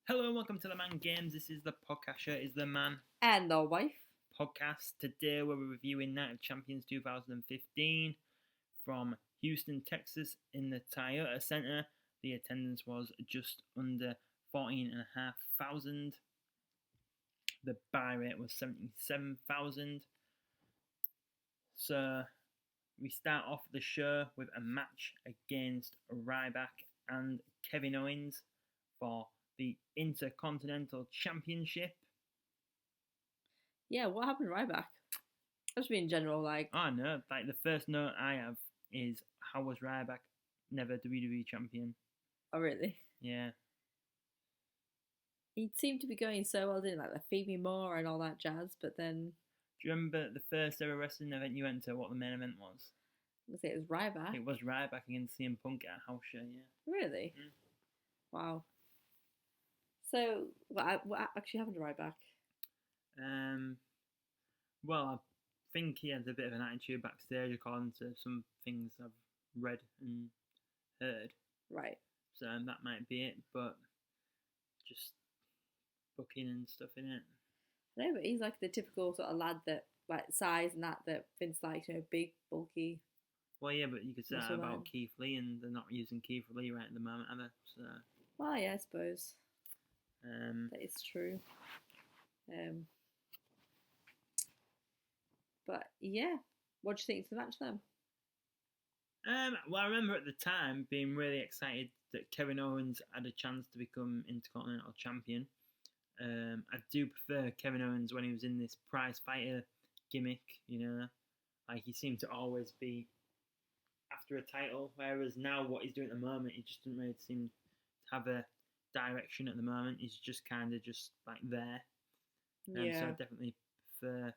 Hello and welcome to TheMan Games. This is the podcast show. Is the Man And the wife. podcast. Today we're reviewing Night of Champions 2015 from Houston, Texas in the Toyota Center. The attendance was just under 14,500. The buy rate was 77,000. So we start off the show with a match against Ryback and Kevin Owens for the Intercontinental Championship. Yeah, what happened to Ryback? Just in general, like... Oh no, like the first note I have is, how was Ryback never WWE champion? Oh, really? Yeah. He seemed to be going so well, didn't he? Like the Feed Me More and all that jazz, but then... Do you remember the first ever wrestling event you went to, what the main event was? Let's say it was Ryback. It was Ryback against CM Punk at a house show, yeah. Really? Mm. Wow. So, what actually happened to Ryback? Well, I think he had a bit of an attitude backstage, according to some things I've read and heard. Right. So that might be it, but just booking and stuff in it. No, but he's like the typical sort of lad that, like, size and that Vince likes, big, bulky. Well, yeah, but you could say that Muscle about man. Keith Lee, and they're not using Keith Lee right at the moment, are they? So, Well, yeah, I suppose. um, That is true. But, yeah. What do you think of the match, then? well, I remember at the time being really excited that Kevin Owens had a chance to become Intercontinental Champion. I do prefer Kevin Owens when he was in this prize fighter gimmick, like he seemed to always be after a title, whereas now what he's doing at the moment, he just doesn't really seem to have a direction at the moment. He's just kind of just like there. Yeah. So I definitely prefer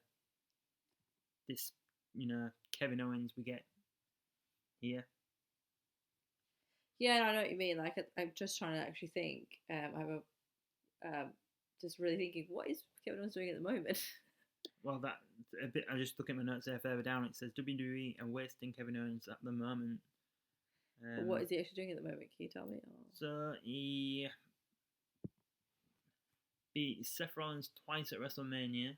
this, Kevin Owens we get here. Yeah, I know what you mean. Like, I'm just trying to actually think. I'm just really thinking, what is Kevin Owens doing at the moment? Well, that a bit. I just look at my notes there further down. It says WWE are wasting Kevin Owens at the moment. But what is he actually doing at the moment? Can you tell me? Oh. So he beat Seth Rollins twice at WrestleMania.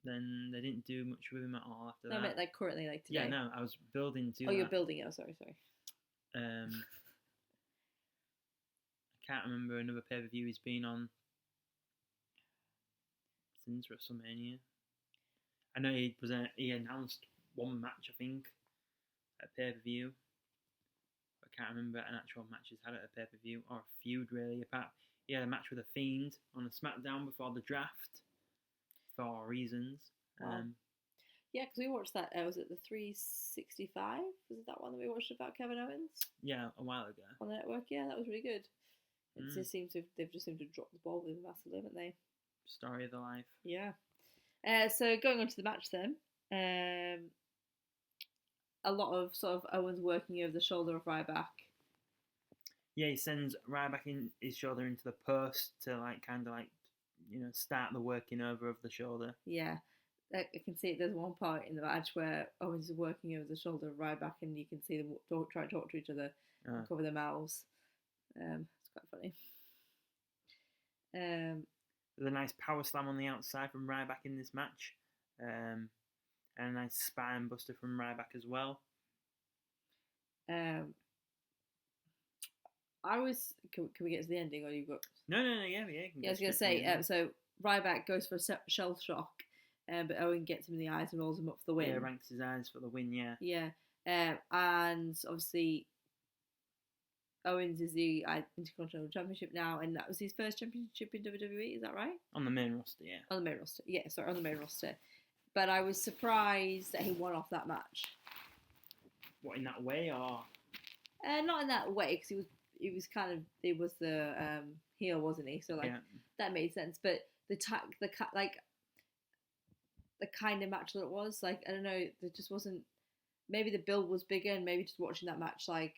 Then they didn't do much with him at all after that. I meant like currently, like today. Yeah, no, I was building to. Oh, you're building it. Oh, sorry. I can't remember another pay-per-view he's been on since WrestleMania. I know he announced one match, I think, at pay-per-view. I can't remember an actual match he's had at a pay-per-view or a feud really. Apart, he had a match with a Fiend on a SmackDown before the draft for reasons. Wow. Yeah, because we watched that. Was it the 365? Was it that one that we watched about Kevin Owens? Yeah, a while ago on the network. Yeah, that was really good. They've just seemed to drop the ball with him massively, haven't they? Story of the life. Yeah. So going on to the match then, a lot of sort of Owens working over the shoulder of Ryback. Yeah, he sends Ryback in his shoulder into the post to start the working over of the shoulder. Yeah, I can see it. There's one part in the match where Owens is working over the shoulder of Ryback, and you can see them try to talk to each other and cover their mouths. It's quite funny. There's a nice power slam on the outside from Ryback in this match. And a nice spine buster from Ryback as well. Can we get to the ending, or you've got? No, yeah. I was going to say, so Ryback goes for a shell shock, but Owen gets him in the eyes and rolls him up for the win. Yeah, ranks his eyes for the win, yeah. Yeah, and obviously Owens is the Intercontinental Championship now, and that was his first championship in WWE, is that right? On the main roster, yeah. On the main roster, yeah, sorry, on the main roster. But I was surprised that he won off that match. What, in that way, or? Not in that way, because he was the heel, wasn't he? So that made sense. But the kind of match that it was, like, I don't know, there just wasn't. Maybe the build was bigger, and maybe just watching that match, like,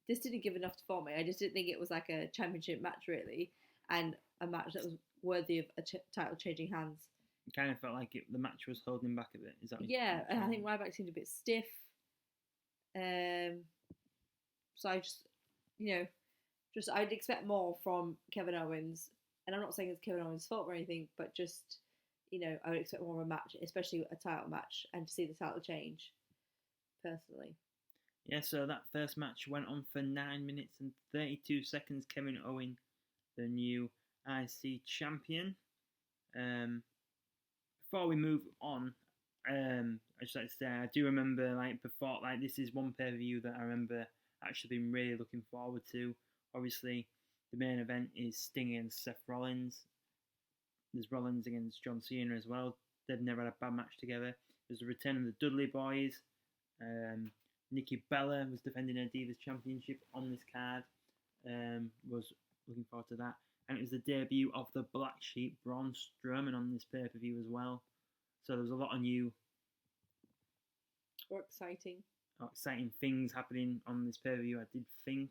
this didn't give enough for me. I just didn't think it was like a championship match really, and a match that was worthy of a title changing hands. It kind of felt like the match was holding back a bit. Is that? Yeah, and I think Ryback seemed a bit stiff. So I just, I'd expect more from Kevin Owens and I'm not saying it's Kevin Owens' fault or anything, but just, I would expect more of a match, especially a title match, and to see the title change, personally. Yeah, so that first match went on for 9 minutes and 32 seconds. Kevin Owens, the new IC champion. Before we move on, I just like to say I do remember before this is one pay-per-view that I remember actually being really looking forward to. Obviously, the main event is Sting against Seth Rollins. There's Rollins against John Cena as well. They've never had a bad match together. There's the return of the Dudley Boys. Nikki Bella was defending her Divas Championship on this card. Was looking forward to that. And it was the debut of the Black Sheep, Braun Strowman, on this pay-per-view as well. So there was a lot of new or exciting things happening on this pay-per-view, I did think.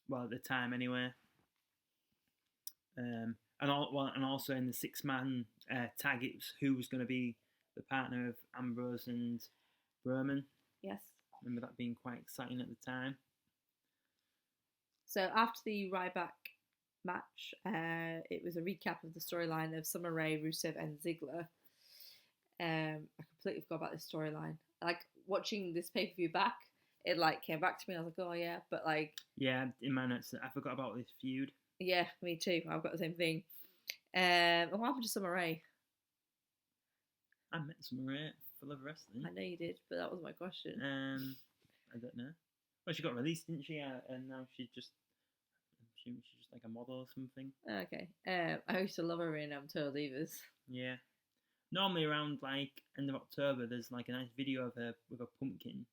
Well, at the time anyway. And also in the 6-man tag, it was who was going to be the partner of Ambrose and Roman. Yes. Remember that being quite exciting at the time. So after the Ryback match, it was a recap of the storyline of Summer Rae, Rusev, and Ziggler. I completely forgot about this storyline. Like, watching this pay-per-view back, it came back to me. I was like, oh yeah, but yeah, in my notes, I forgot about this feud. Yeah, me too. I've got the same thing. And what happened to Summer Rae? I met Summer Rae for Love Wrestling. I know you did, but that was my question. I don't know. Well, she got released, didn't she? And now she's just like a model or something. Okay. I used to love her in Total Divas. Yeah. Normally around end of October, there's a nice video of her with a pumpkin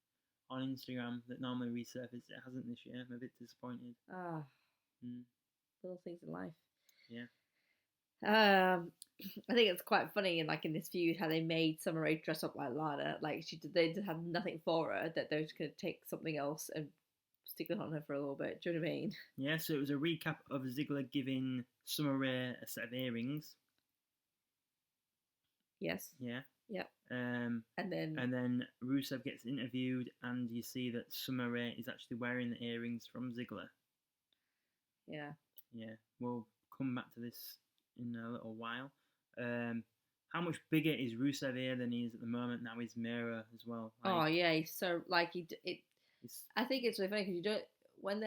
on Instagram that normally resurfaces. It hasn't this year. I'm a bit disappointed. Little things in life. Yeah. I think it's quite funny in this feud how they made Summer Rae dress up like Lana. They just had nothing for her, that they were just going to take something else and stick it on her for a little bit. Do you know what I mean? Yeah, so it was a recap of Ziggler giving Summer Rae a set of earrings. Yes. Yeah. Yep. And then Rusev gets interviewed, and you see that Summer Rae is actually wearing the earrings from Ziggler. Yeah. Yeah. We'll come back to this in a little while. How much bigger is Rusev here than he is at the moment? Now he's Miro as well. Oh yeah, he's so I think it's really funny because you don't when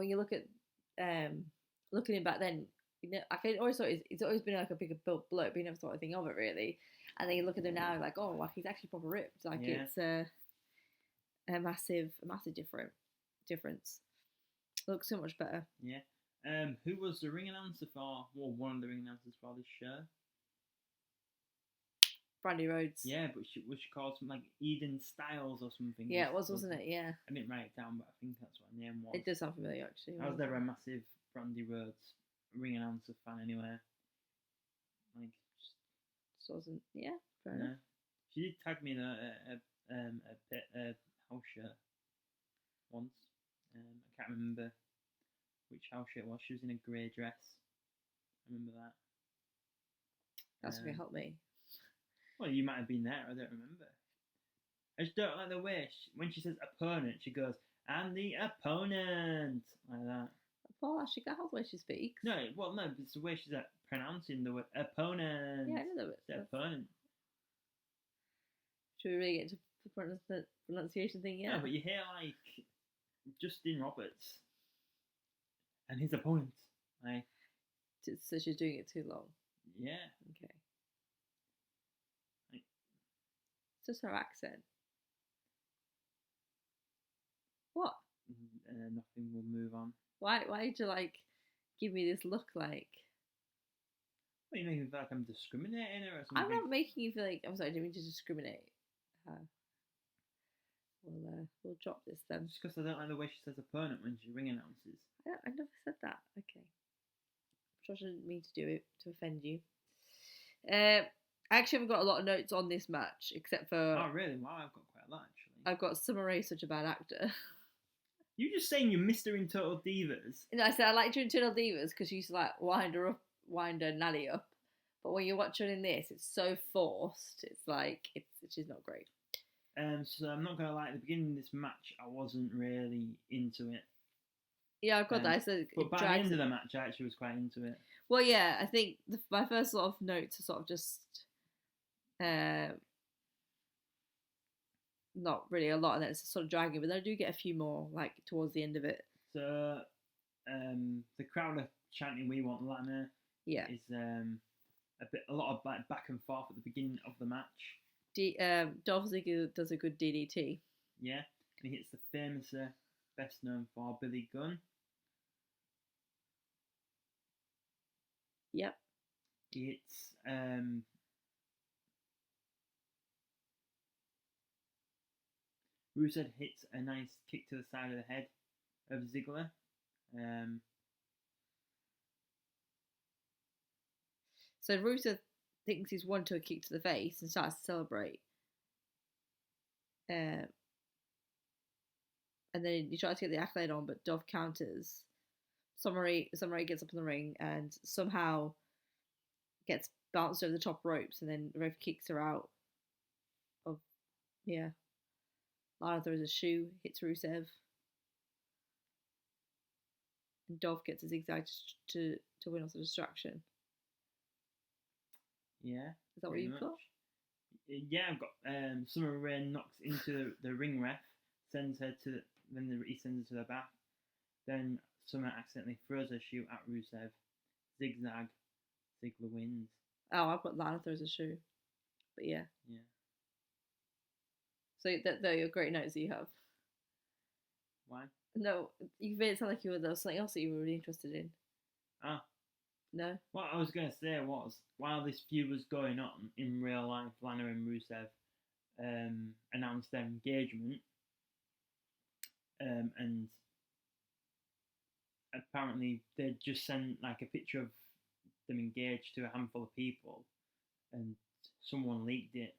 you look at looking at him back then. I can always thought it's always been a bigger bloke, but you never thought anything of it really. And then you look at him now, he's actually proper ripped. It's a massive difference. Looks so much better. Yeah. Who was the ring announcer for? Well, one of the ring announcers for this show. Brandy Rhodes. Yeah, but she called something like Eden Styles or something. Yeah, it was, wasn't it? Yeah. I didn't write it down, but I think that's what her name was. It does sound familiar, actually. I was never a massive Brandy Rhodes ring announcer fan anyway. Just wasn't. Yeah, fair enough. She did tag me in a house show once. I can't remember which house show it was. She was in a grey dress. I remember that. That's going to help me. Well, you might have been there. I don't remember. I just don't like the way when she says opponent, she goes, "And the opponent," like that. Paul actually got the way she speaks. No, it's the way she's pronouncing the word opponent. Yeah, I know that. The opponent. Should we really get into the pronunciation thing? Yeah. No, but you hear Justin Roberts and his opponent. So she's doing it too long. Yeah. Okay. It's just her accent. What? Nothing. We'll move on. Why did you give me this look like? Well, you make me feel like I'm discriminating or something. I'm not making you feel like I'm sorry. I didn't mean to discriminate. We'll drop this then. Just because I don't like the way she says opponent when she ring announces. I never said that. Okay. I'm sure I didn't mean to do it to offend you. I actually haven't got a lot of notes on this match except for. Oh really? Wow, I've got quite a lot actually. I've got Summer Rae, such a bad actor. You just saying you missed her in Total Divas. No, I said I liked her in Total Divas because she used to wind her nanny up. But when you watch her in this, it's so forced. It's she's not great. So I'm not gonna lie. At the beginning of this match, I wasn't really into it. Yeah, I've got that. I said But it by the drags end of it. the match, I actually was quite into it. Well, yeah, I think my first sort of notes are sort of just uh, not really a lot, and then it's sort of dragging. But then I do get a few more like towards the end of it. So the crowd are chanting "We want Lana." Yeah. Is a lot of back and forth at the beginning of the match. Dolph Ziggler does a good DDT. Yeah, and he hits the famous, best known for Billy Gunn. Yep. He hits Rusev hits a nice kick to the side of the head of Ziggler. So Rusev thinks he's won to a kick to the face and starts to celebrate. And then he tries to get the accolade on, but Dove counters. Summary gets up in the ring and somehow gets bounced over the top ropes, and then the ref kicks her out. Lana throws a shoe, hits Rusev, and Dove gets a zigzag to win off the distraction. Yeah. Is that what you've got? Yeah, I've got Summer Rae knocks into the ring ref, sends her to he sends her to the back. Then Summer accidentally throws a shoe at Rusev. Zigzag. Ziggler wins. Oh, I've got Lana throws a shoe. But yeah. Yeah. So they're your great notes that you have. Why? No, you made it sound like there was something else that you were really interested in. Ah. No? What I was going to say was, while this feud was going on in real life, Lana and Rusev announced their engagement, and apparently they just sent like a picture of them engaged to a handful of people, and someone leaked it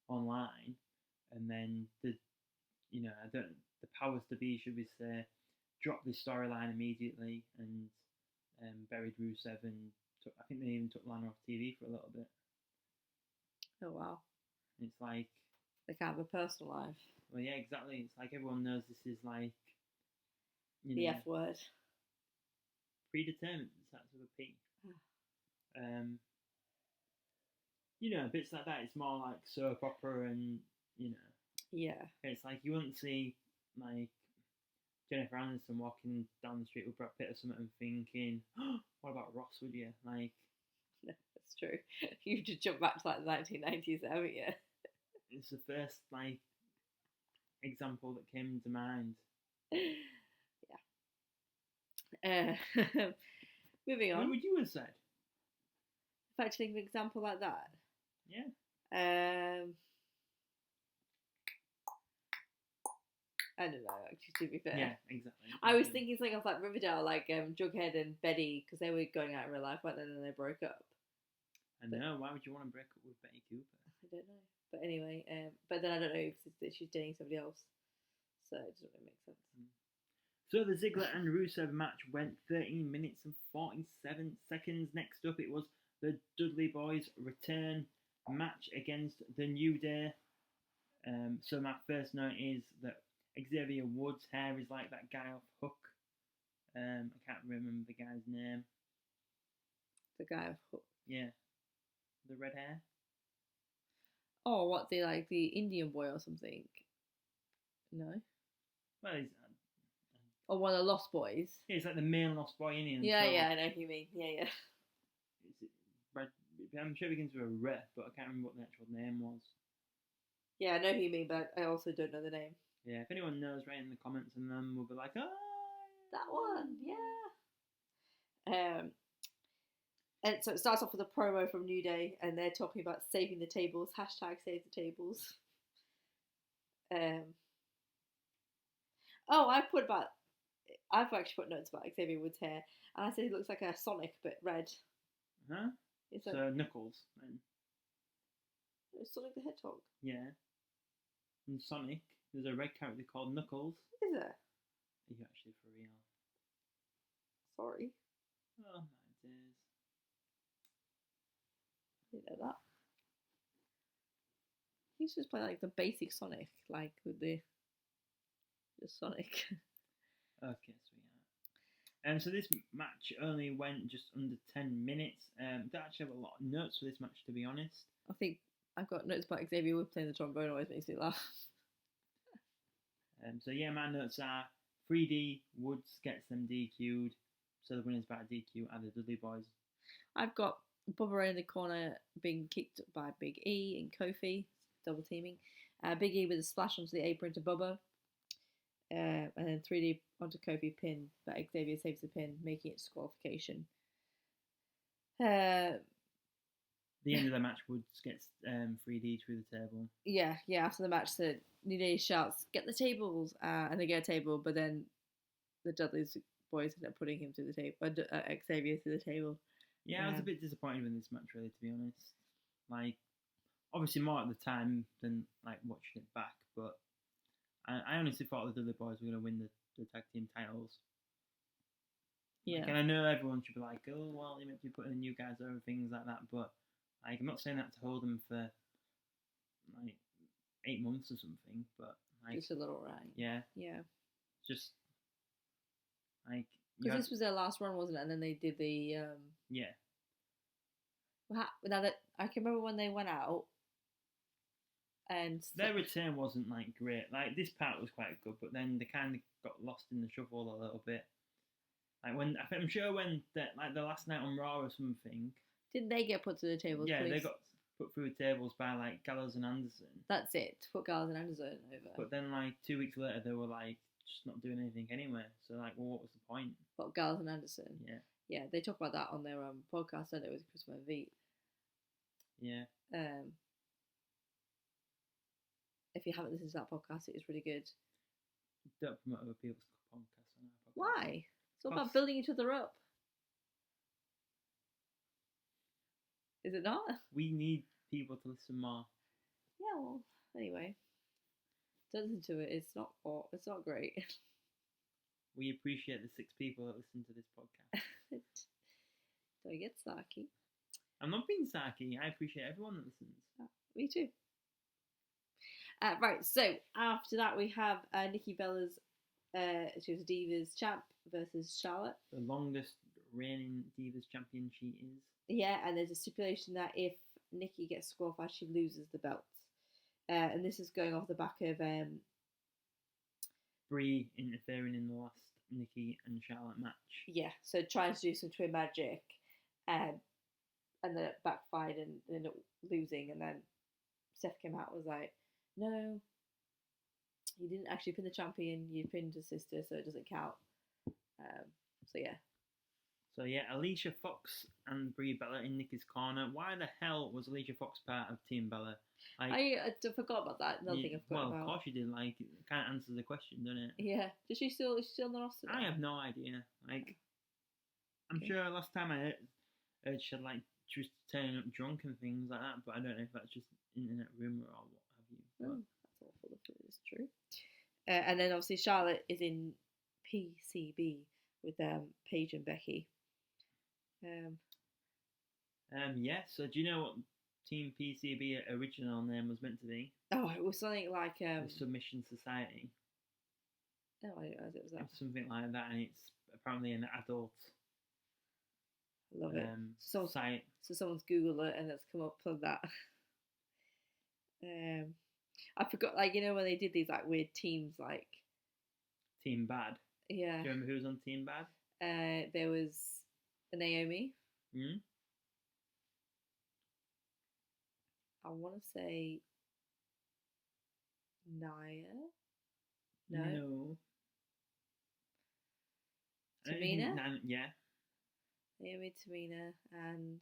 online, and then the powers to be, should we say, dropped this storyline immediately and buried Rusev, and I think they even took Lana off TV for a little bit. Oh wow. It's like they can't have a personal life. Well, yeah, exactly. It's like everyone knows this is like the F word. Predetermined starts with a P. Bits like that. It's more like soap opera, and Yeah. It's like you wouldn't see like Jennifer Aniston walking down the street with Brad Pitt or something and thinking, oh, "What about Ross?" Would you? Like, no, that's true. You just jump back to like the 1990s, haven't you? It's the first like example that came to mind. Yeah. Moving on. What would you have said? If I think of an example like that. Yeah. I don't know, actually, to be fair. Yeah, exactly. I was thinking something of like Riverdale, like Jughead and Betty, because they were going out in real life, but then they broke up. I know. Why would you want to break up with Betty Cooper? I don't know. But anyway, but then I don't know if she's dating somebody else. So it doesn't really make sense. So the Ziggler and Rusev match went 13 minutes and 47 seconds. Next up, it was the Dudley Boys return match against the New Day. So my first note is that Xavier Woods' hair is like that guy off Hook. I can't remember the guy's name. The guy off Hook? Yeah. The red hair? Oh, what, the Indian boy or something? No? Well, he's... or one of the Lost Boys? Yeah, he's like the main Lost Boy Indian. Yeah, I know who you mean. Yeah. I'm sure it begins with a R, but I can't remember what the actual name was. Yeah, I know who you mean, but I also don't know the name. Yeah, if anyone knows, write in the comments, and then we'll be like, oh, that one, yeah. And so it starts off with a promo from New Day, and they're talking about saving the tables. # save the tables. I've actually put notes about Xavier Woods' hair, and I said he looks like a Sonic, but red. Huh? So Knuckles, then. Sonic the Hedgehog. Yeah. In Sonic, there's a red character called Knuckles. Is there? Are you actually for real? Sorry. Oh my days. Didn't know that. He's just play like the basic Sonic, like with the Sonic. Okay, sweetheart. So this match only went just under 10 minutes. Don't actually have a lot of notes for this match, to be honest. I think I've got notes about Xavier Wood playing the trombone, always makes me laugh. So yeah, my notes are 3D Woods gets them DQ'd, so the winners by DQ are the Dudley Boys. I've got Bubba in the corner being kicked by Big E and Kofi, double teaming. Big E with a splash onto the apron to Bubba. And then 3D onto Kofi pin, but Xavier saves the pin, making it disqualification. The end of the match, Woods gets 3D through the table. Yeah, after the match, the New Day shouts, "Get the tables!" And they get a table, but then the Dudley's boys end up putting him to the table, Xavier to the table. Yeah, I was a bit disappointed with this match, really, to be honest. Like, obviously more at the time than like watching it back, but I honestly thought the Dudley Boys were going to win the tag team titles. Yeah. Like, and I know everyone should be like, oh, well, you meant to be putting the new guys over, things like that, but like, I'm not saying that to hold them for like 8 months or something, but like, just a little right. Yeah. Just like, because this was their last run, wasn't it? And then they did the yeah. Now that I can remember when they went out, and their return wasn't like great. Like, this part was quite good, but then they kind of got lost in the shuffle a little bit. Like, I'm sure when the last night on Raw or something. Didn't they get put to the tables? Yeah, they got put through the tables by like Gallows and Anderson. That's it. Put Gallows and Anderson over. But then like 2 weeks later, they were like just not doing anything anyway. So like, well, what was the point? What, Gallows and Anderson? Yeah, they talk about that on their podcast, don't they, with Chris Van Vliet. Yeah. If you haven't listened to that podcast, it is really good. Don't promote other people's podcasts on our podcast. Why? It's all about building each other up. Is it not? We need people to listen more. Yeah, well, anyway. Don't listen to it. It's not great. We appreciate the 6 people that listen to this podcast. Don't get sarky. I'm not being sarky. I appreciate everyone that listens. Me too. Right, so after that we have Nikki Bella's, she was Divas champ versus Charlotte. The longest reigning Divas champion she is. Yeah, and there's a stipulation that if Nikki gets disqualified, she loses the belt. And this is going off the back of Brie interfering in the last Nikki and Charlotte match. Yeah, so trying to do some twin magic, and then it backfired and ended up losing. And then Steph came out and was like, "No, you didn't actually pin the champion. You pinned your sister, so it doesn't count." So yeah, Alicia Fox and Brie Bella in Nikki's corner. Why the hell was Alicia Fox part of Team Bella? Like, I forgot about that. Another thing I forgot about. Well, of course you did. Like, it kind of answers the question, doesn't it? Yeah. Is she still on the roster? I have no idea. Like, I'm sure last time I heard she was turning up drunk and things like that, but I don't know if that's just internet rumor or what have you. That's awful if it is true. And then obviously Charlotte is in PCB with Paige and Becky. Yeah, so do you know what Team PCB original name was meant to be? Oh, it was something like the Submission Society. Oh, I didn't realise it was that. It's something like that, and it's apparently an adult. I love it. Site. So someone's Googled it and it's come up with that. I forgot, like, you know, when they did these like weird teams, like Team Bad. Yeah. Do you remember who was on Team Bad? There was Naomi. I want to say Nia. No. Tamina? Yeah. Naomi, Tamina, and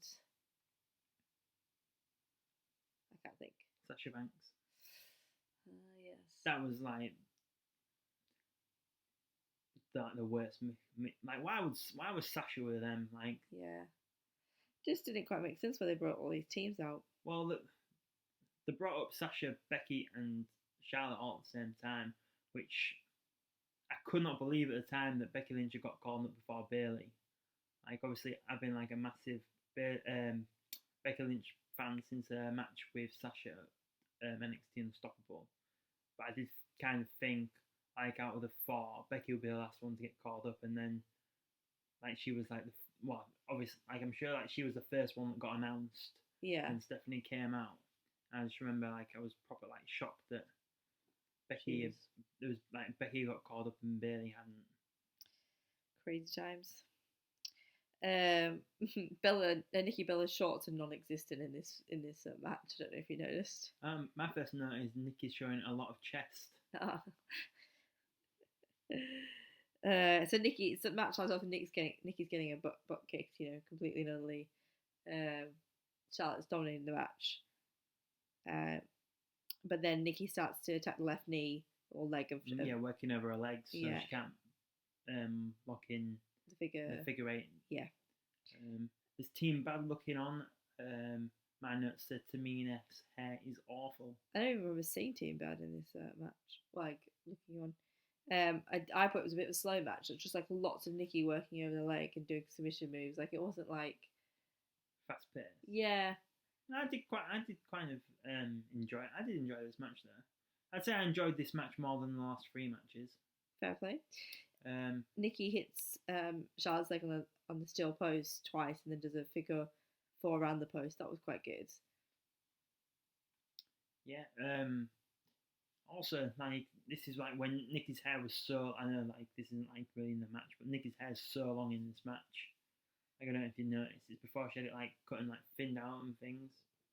I can't think. Sasha Banks. Yes. That was like the worst. Like, why was Sasha with them? Like, yeah, just didn't quite make sense why they brought all these teams out. Well, they brought up Sasha, Becky, and Charlotte all at the same time, which I could not believe at the time that Becky Lynch had got called up before Bayley. Like, obviously, I've been like a massive Becky Lynch fan since her match with Sasha at NXT Unstoppable. But I did kind of think, like, out of the 4, Becky would be the last one to get called up, and then like she was like obviously, like I'm sure like she was the first one that got announced Yeah. when Stephanie came out. I just remember like I was proper like shocked that Becky Becky got called up and Bailey hadn't. Crazy times. Bella, Nikki Bella's shorts are non-existent in this match. I don't know if you noticed. My first note is Nikki's showing a lot of chest. So Nikki, so match starts off and Nikki's getting a butt kicked, completely and utterly. Charlotte's dominating the match, but then Nikki starts to attack the left knee or leg of working over her legs so yeah. she can't lock in the figure eight. Yeah. This Team Bad looking on. My note said Tamina's hair is awful. I don't even remember seeing Team Bad in this match. Like looking on. I thought it was a bit of a slow match. It was just like lots of Nikki working over the leg and doing submission moves. Like it wasn't like fast paced. Yeah. I did kind of enjoy it. I did enjoy this match though. I'd say I enjoyed this match more than the last 3 matches. Fair play. Nikki hits Charlotte's leg on the steel post twice and then does a figure 4 around the post. That was quite good. Yeah. Also, like, this is like when Nikki's hair was so. I know, like, this isn't like really in the match, but Nikki's hair is so long in this match. Like, I don't know if you noticed. It's before she had it like cut and like thinned out and things.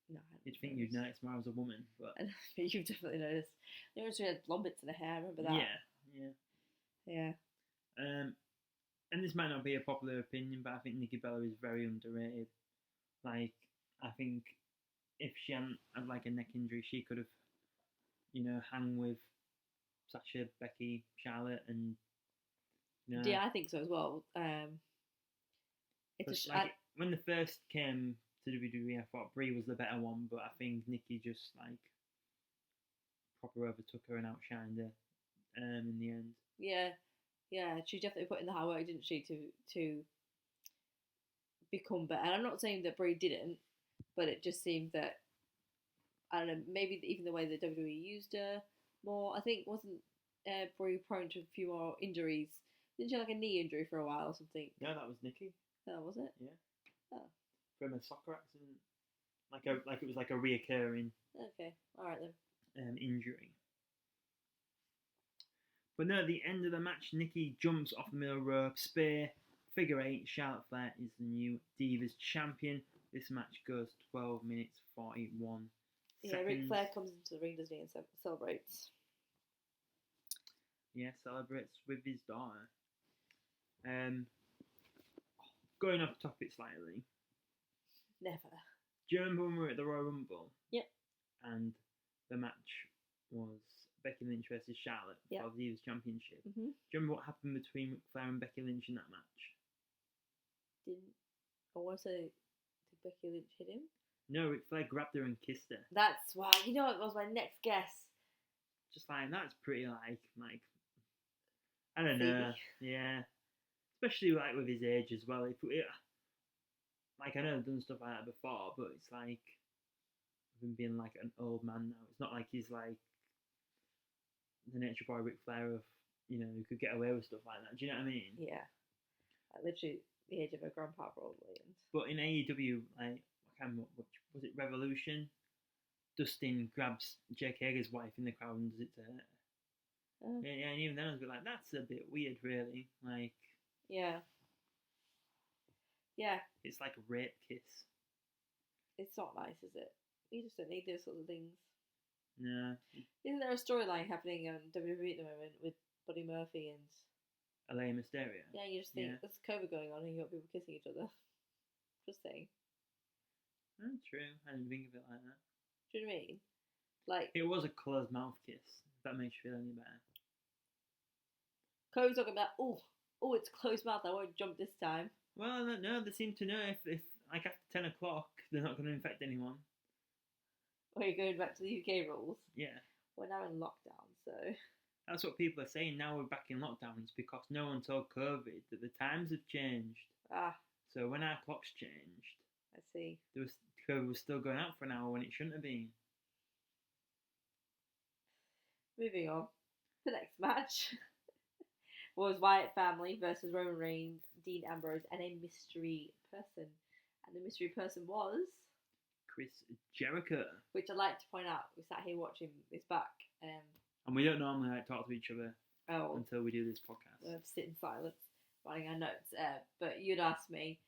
No, you'd think you'd notice more as a woman, but you've definitely noticed. You noticed she had blonde bits in her hair. I remember that. Yeah. And this might not be a popular opinion, but I think Nikki Bella is very underrated. Like, I think if she hadn't had like a neck injury, she could have, hung with Sasha, Becky, Charlotte, and yeah, I think so as well. It's when they first came to WWE, I thought Brie was the better one, but I think Nikki just like proper overtook her and outshined her in the end. Yeah, she definitely put in the hard work, didn't she, to become better. And I'm not saying that Brie didn't, but it just seemed that, I don't know, maybe even the way that WWE used her more. I think wasn't Brie prone to a few more injuries? Didn't she have like a knee injury for a while or something? Yeah, that was Nikki. Oh, was it? Yeah. Oh. From a soccer accident, like it was like a reoccurring. Okay, all right then. Injury. But no, at the end of the match, Nikki jumps off the middle rope, spear, figure 8. Charlotte Flair is the new Divas champion. This match goes 12 minutes 41 seconds. Yeah, Ric Flair comes into the ring, doesn't he, and celebrates. Yeah, celebrates with his daughter. Going off topic slightly. Never. Do you remember when we were at the Royal Rumble? Yep. And the match was Becky Lynch versus Charlotte for the Divas Championship. Mm-hmm. Do you remember what happened between Ric Flair and Becky Lynch in that match? I want to say, did Becky Lynch hit him? No, Ric Flair grabbed her and kissed her. That's why. You know, it was my next guess. Just like, that's pretty like I don't know. Yeah. Especially like with his age as well. Like, I know I've done stuff like that before, but it's like him being like an old man now. It's not like he's like the Nature Boy Ric Flair of, who could get away with stuff like that. Do you know what I mean? Yeah. Like, literally the age of her grandpa probably. But in AEW, like, was it Revolution? Dustin grabs Jake Hager's wife in the crowd and does it to her. Yeah, and even then I was a bit like, that's a bit weird, really. Like, yeah. It's like a rape kiss. It's not nice, is it? You just don't need those sort of things. No. Isn't there a storyline happening on WWE at the moment with Buddy Murphy and Alea Mysterio? Yeah, you just think there's COVID going on and you got people kissing each other. Just saying. True. I didn't think of it like that. Do you know what I mean? Like, it was a closed mouth kiss. If that makes you feel any better. Cody's talking about, it's closed mouth, I won't jump this time. Well, no, they seem to know if like after 10 o'clock, they're not going to infect anyone. Or you're going back to the UK rules? Yeah. We're now in lockdown, so... That's what people are saying. Now we're back in lockdown. It's because no one told COVID that the times have changed. So when our clocks changed... I see. COVID was still going out for an hour when it shouldn't have been. Moving on. The next match was Wyatt family versus Roman Reigns, Dean Ambrose and a mystery person. And the mystery person was, Chris Jericho. which I'd like to point out, we sat here watching this back. And we don't normally like talk to each other until we do this podcast. We'll sit in silence, writing our notes. But you'd asked me,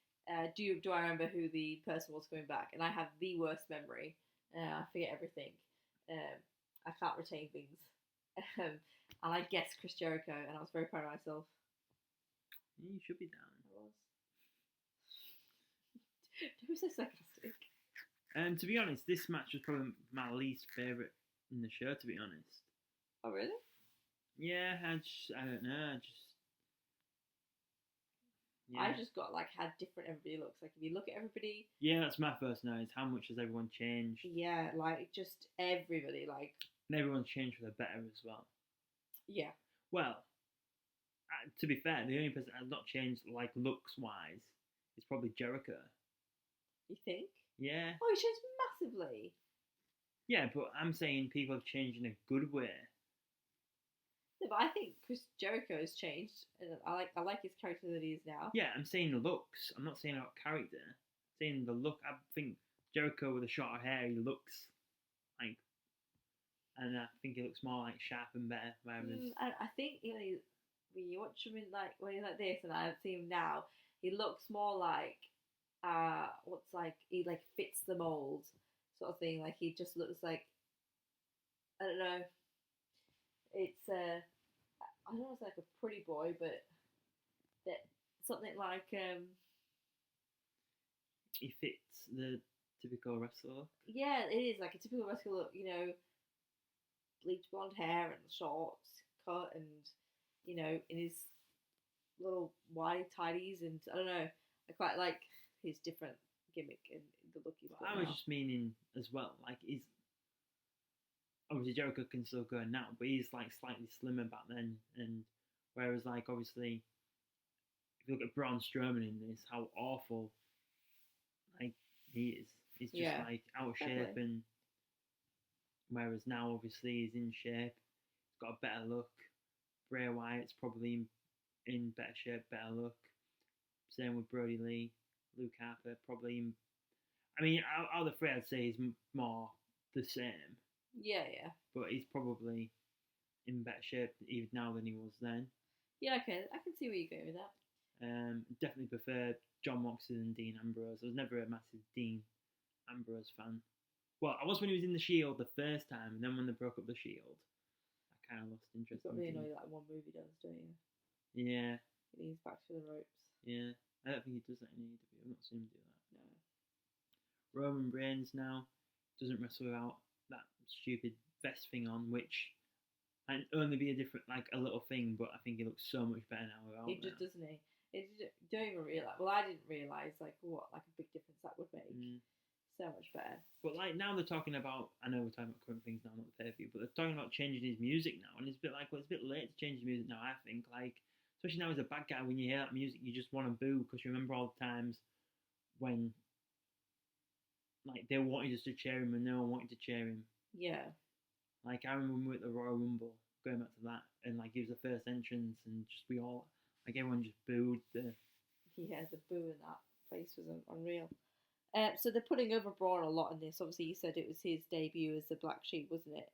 do I remember who the person was coming back? And I have the worst memory. I forget everything. I can't retain things. And I guessed Chris Jericho, and I was very proud of myself. Yeah, you should be down. I was. Don't be so sarcastic. To be honest, this match was probably my least favourite in the show, to be honest. Oh, really? Yeah, I don't know, yeah. I just got like how different everybody looks. Like if you look at everybody. Yeah, that's my first note. How much has everyone changed? Yeah, like just everybody, like. And everyone's changed for the better as well. Yeah. Well, to be fair, the only person that has not changed, like looks wise, is probably Jericho. You think? Yeah. Oh, he changed massively. Yeah, but I'm saying people have changed in a good way. No, but I think Chris Jericho has changed, and I like his character that he is now. Yeah, I'm saying the looks. I'm not saying about character. I'm saying the look. I think Jericho with the shorter hair, he looks like, and I think he looks more like sharp and better. I think when you watch him in when he's like this, and I see him now, he looks more like he like fits the mold sort of thing. Like he just looks like, I don't know. It's I don't know, it's like a pretty boy, but that something like he fits the typical wrestler look. Yeah, it is like a typical wrestler look. Bleached blonde hair and shorts cut, and in his little white tidies, and I don't know. I quite like his different gimmick and the look he's got. I was just meaning as well, like he's. Obviously, Jericho can still go now, but he's like slightly slimmer back then. And whereas, like, obviously, if you look at Braun Strowman in this, how awful, like, he is. He's just like out of shape. And whereas now, obviously, he's in shape, he's got a better look. Bray Wyatt's probably in better shape, better look. Same with Brody Lee, Luke Harper, probably. I mean, out of the three, I'd say he's more the same. Yeah. But he's probably in better shape even now than he was then. Yeah, okay. I can see where you're going with that. Definitely prefer John Moxley than Dean Ambrose. I was never a massive Dean Ambrose fan. Well, I was when he was in the Shield the first time, and then when they broke up the Shield, I kind of lost interest. You've got really annoyed that one movie does, don't you? Yeah. He's back to the ropes. Yeah. I don't think he does that in AEW. I've not seen him do that. No. Roman Reigns now doesn't wrestle without that stupid vest thing on, which might only be a little thing, but I think he looks so much better now without it. Just doesn't he? Don't even realise. Well, I didn't realise what a big difference that would make. So much better. But now they're talking about. I know we're talking about current things now, not the pay-per-view, but they're talking about changing his music now, and it's a bit like, it's a bit late to change his music now. I think, especially now as a bad guy, when you hear that music, you just want to boo because you remember all the times when they wanted us to cheer him and no one wanted to cheer him. Yeah. I remember when we were at the Royal Rumble, going back to that, and he was the first entrance, and just we all, everyone just booed the. Yeah, the boo in that place was unreal. So they're putting over Braun a lot in this. Obviously, you said it was his debut as the Black Sheep, wasn't it?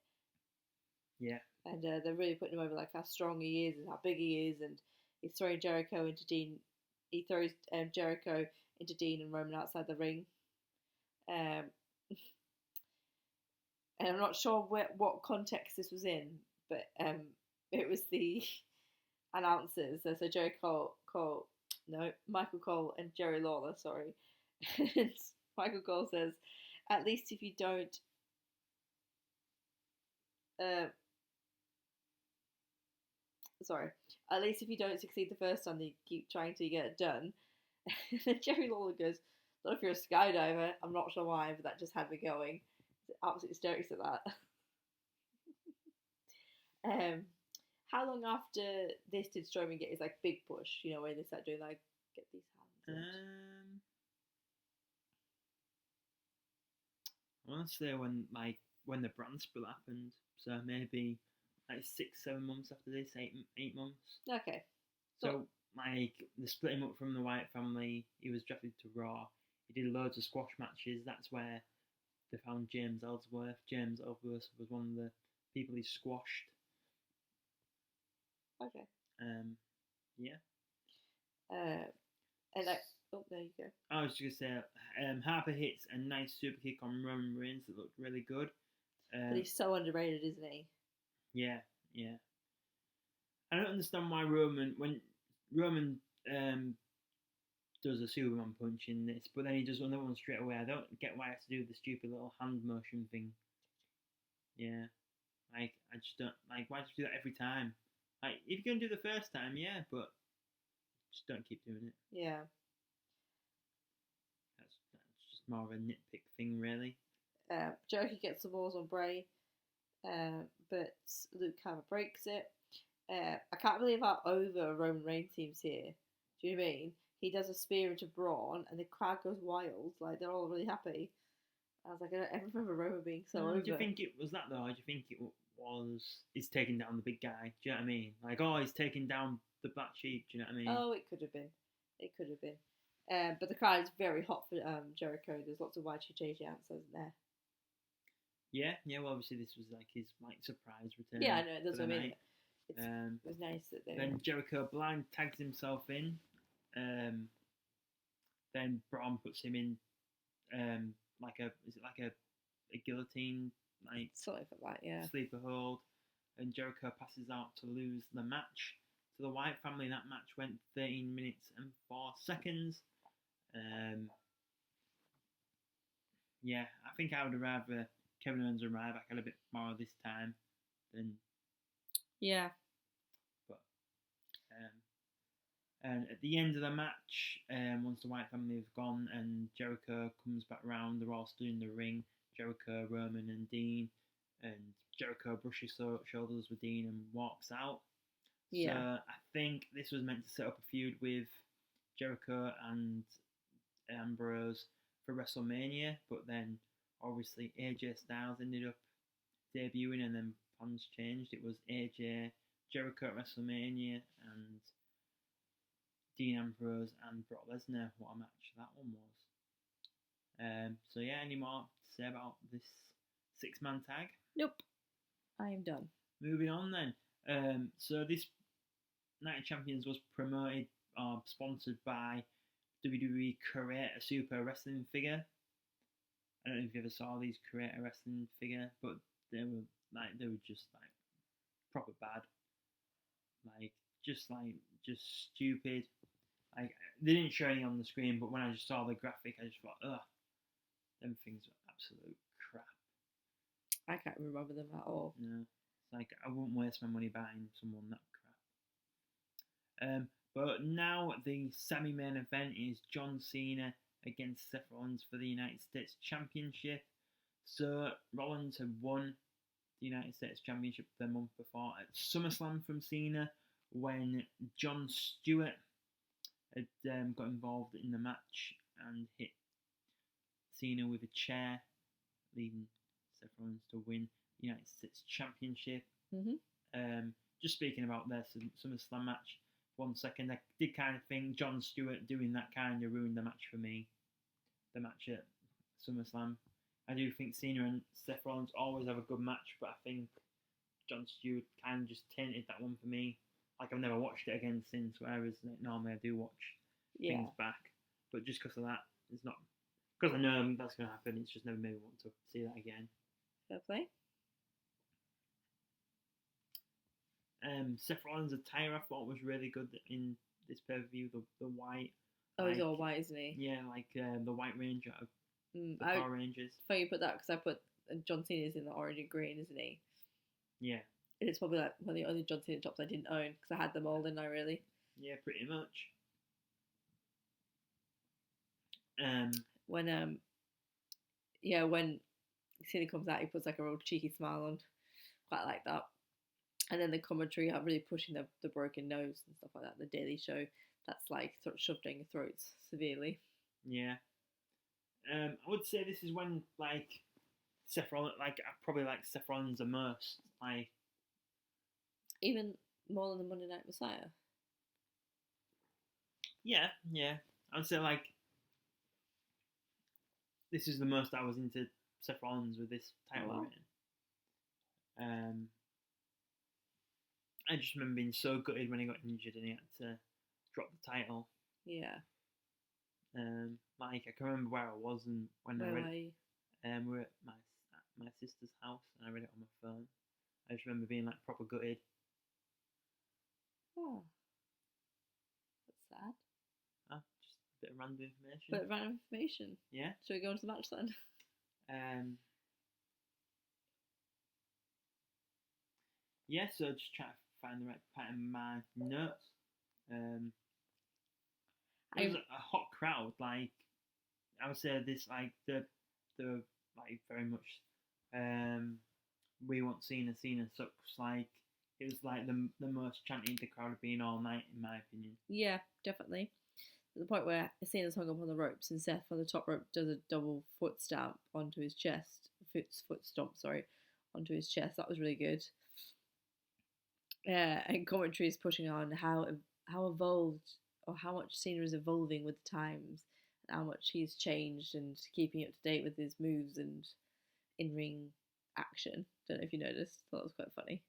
Yeah. And they're really putting him over, how strong he is and how big he is, and he's throwing Jericho into Dean. He throws Jericho into Dean and Roman outside the ring. And I'm not sure what context this was in, but it was the announcers. So Michael Cole and Jerry Lawler, sorry. And Michael Cole says, at least if you don't succeed the first time, you keep trying till you get it done. And then Jerry Lawler goes, not if you're a skydiver. I'm not sure why, but that just had me going. Absolute hysterics at that. How long after this did Strowman get his big push? Where they start doing get these hands. I want to say when the brand split happened, so maybe 6-7 months after this, 8 months. Okay. So like they split him up from the Wyatt family. He was drafted to Raw. He did loads of squash matches. That's where they found James Ellsworth. James Ellsworth was one of the people he squashed. Okay. Yeah. And like, oh, there you go. I was just gonna say, Harper hits a nice super kick on Roman Reigns that looked really good. But he's so underrated, isn't he? Yeah. I don't understand why when Roman does a Superman punch in this, but then he does another one straight away. I don't get why he has to do the stupid little hand motion thing. Yeah, like I just don't like. Why do you do that every time? Like if you're gonna do the first time, yeah, but just don't keep doing it. Yeah. That's just more of a nitpick thing, really. Jericho gets the balls on Bray, but Luke kind of breaks it. I can't believe how over Roman Reigns seems here. Do you know what I mean? He does a spear into Braun, and the crowd goes wild. Like they're all really happy. I was like, I don't ever remember Roman being so over. Do you think it was that though? Or do you think it was he's taking down the big guy? Do you know what I mean? Like, oh, he's taking down the black sheep. Do you know what I mean? Oh, it could have been. It could have been. But the crowd is very hot for Jericho. There's lots of Y2J answers there. Yeah. Well, obviously this was like his surprise return. Yeah, I know. That's what I mean. It was nice that they. Then Jericho blind tags himself in. Then Braun puts him in. Like a guillotine, like something like that, yeah. Sleeper hold, and Jericho passes out to lose the match to the Wyatt family. That match went 13 minutes and 4 seconds. Yeah, I think I would have rather Kevin Owens and Ryback had a bit more this time than. Yeah. But and at the end of the match, once the Wyatt family have gone and Jericho comes back round, they're all stood in the ring. Jericho, Roman, and Dean, and Jericho brushes shoulders with Dean and walks out. Yeah. So I think this was meant to set up a feud with Jericho and Ambrose for WrestleMania, but then obviously AJ Styles ended up debuting, and then plans changed. It was AJ, Jericho at WrestleMania, and Dean Ambrose and Brock Lesnar. What a match that one was. So yeah, any more to say about this 6-man tag? Nope. I am done. Moving on then. So this Night of Champions was promoted or sponsored by WWE Create a Super Wrestling figure. I don't know if you ever saw these Create a Wrestling figure, but they were just like proper bad. Just stupid. Like they didn't show any on the screen, but when I just saw the graphic, I just thought, ugh, them things are absolute crap. I can't remember them at all. No, it's like I wouldn't waste my money buying someone that crap. But now the semi-main event is John Cena against Seth Rollins for the United States Championship. So Rollins had won the United States Championship the month before at SummerSlam from Cena, when Jon Stewart had got involved in the match and hit Cena with a chair, leading Seth Rollins to win the United States Championship. Mm-hmm. Just speaking about their SummerSlam match, 1 second, I did kind of think Jon Stewart doing that kind of ruined the match for me. The match at SummerSlam. I do think Cena and Seth Rollins always have a good match, but I think Jon Stewart kind of just tainted that one for me. Like I've never watched it again since, whereas normally I do watch things back. But just because of that, it's not because I know that's going to happen. It's just never made me want to see that again. Fair play. Seth Rollins' attire I thought was really good in this pay-per-view. The white. Oh, he's all white, isn't he? Yeah, like the White Ranger of the Power Rangers. Funny you put that because I put John Cena's in the orange and green, isn't he? Yeah. And it's probably like one of the only John Cena tops I didn't own because I had them all, didn't I? Really? Yeah, pretty much. When Cena comes out, he puts like a real cheeky smile on. Quite like that. And then the commentary are really pushing the broken nose and stuff like that. The Daily Show, that's like sort of shoved down your throats severely. Yeah. I would say this is when like Seth Rollins, like I probably like Seth Rollins the most. Like even more than the Monday Night Messiah. Yeah, yeah. I would say like this is the most I was into Seth Rollins with this Oh title wow. reign. I just remember being so gutted when he got injured and he had to drop the title. Yeah. Like I can remember where I was and when I Where read were it. you? We were at my sister's house and I read it on my phone. I just remember being like proper gutted. Oh, that's sad. Just a bit of random information. But random information. Yeah. Shall we go on to the match then? Yeah. So just try to find the right part in my notes. It was a hot crowd. Like I would say, this like the like very much. We want Cena. Cena sucks. Like it was like the most chanting the crowd have been all night, in my opinion. Yeah, definitely. At the point where Cena's hung up on the ropes and Seth on the top rope does a double foot stamp onto his chest. Foot stomp, sorry, onto his chest. That was really good. And commentary is pushing on how evolved or how much Cena is evolving with the times, and how much he's changed and keeping up to date with his moves and in ring action. Don't know if you noticed. That was quite funny.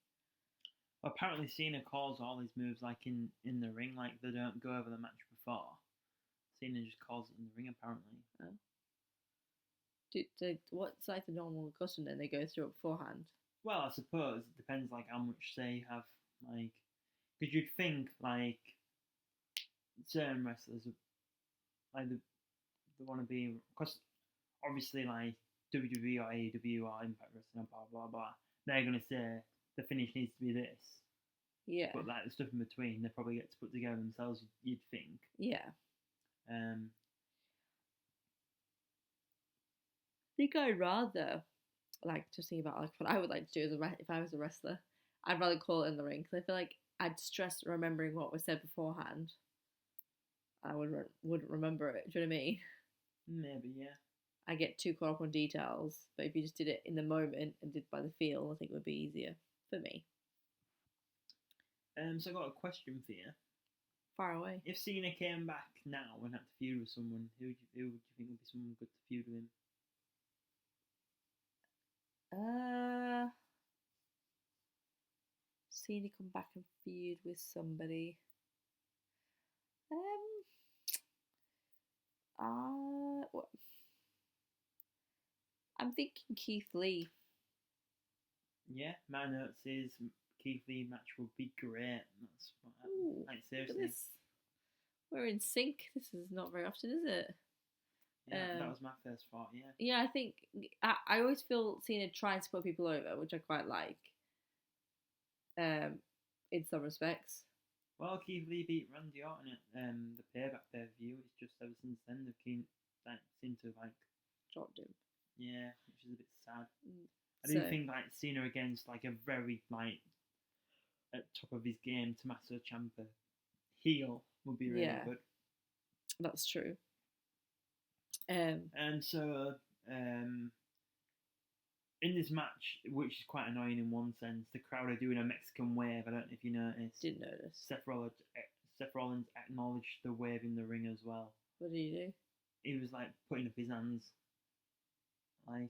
Apparently, Cena calls all his moves like in the ring, like they don't go over the match before. Cena just calls it in the ring, apparently. Oh. What's like the normal custom then? They go through it beforehand. Well, I suppose it depends, like how much they have, like, because you'd think like certain wrestlers, like they want to be, because obviously like WWE or AEW or Impact Wrestling, blah blah blah, they're gonna say the finish needs to be this. Yeah. But like the stuff in between, they probably get to put together themselves. You'd think. Yeah. Um. I think I'd rather like just think about like what I would like to do if I was a wrestler. I'd rather call it in the ring because I feel like I'd stress remembering what was said beforehand. I wouldn't remember it. Do you know what I mean? Maybe, yeah. I get too caught up on details, but if you just did it in the moment and did by the feel, I think it would be easier for me. So I got a question for you. Far away. If Cena came back now and had to feud with someone, who would you think would be someone good to feud with him? Cena come back and feud with somebody. What? I'm thinking Keith Lee. Yeah, my notes is Keith Lee match would be great. That's what Ooh, like seriously. We're in sync. This is not very often, is it? Yeah, that was my first thought. Yeah. Yeah, I think I always feel Cena trying to put people over, which I quite like. In some respects. Well, Keith Lee beat Randy Orton at the Payback pay-per-view. It's just ever since then they've seemed to like dropped him. Yeah, which is a bit sad. I do think like Cena against like a very like at top of his game Tommaso Ciampa heel would be really good. That's true. And so in this match, which is quite annoying in one sense, the crowd are doing a Mexican wave. I don't know if you noticed. Didn't notice. Seth Rollins acknowledged the wave in the ring as well. What did he do? He was like putting up his hands, like